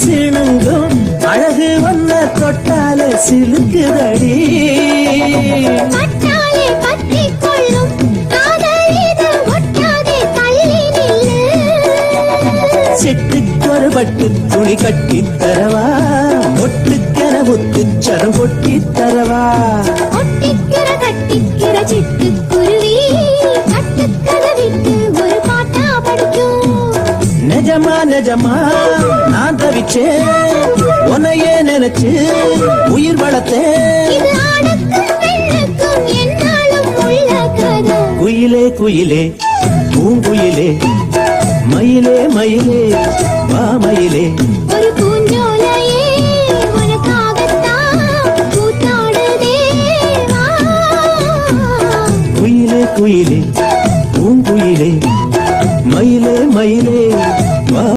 சிணுங்கும் அழகு வந்த தொட்டால சிலுக்குதடி பட்டாலே பற்றி கொள்ளும் காதலிது ஒட்டாதே தள்ளி நில்லு சிட்டுக்கொரு பட்டு துணி கட்டி தரவா ஒட்டுக்கென ஒத்துச்சரம் ஒட்டி தரவா ஒட்டிக்கிற கட்டிக்கிற சிட்டுக்குருவி கட்டுக்கதை விட்டு ஒரு பாட்டா படிக்கும் நிஜமா நிஜமா நான் தவிச்சேன் உன்னையே நினைச்சு உயிர் வளர்த்தேன் இது ஆணுக்கும் பெண்ணுக்கும் என்னாலும் உள்ள கதை குயிலே குயிலே பூங்குயிலே மயிலே மயிலே வா மயிலே ஒரு பூஞ்சோலை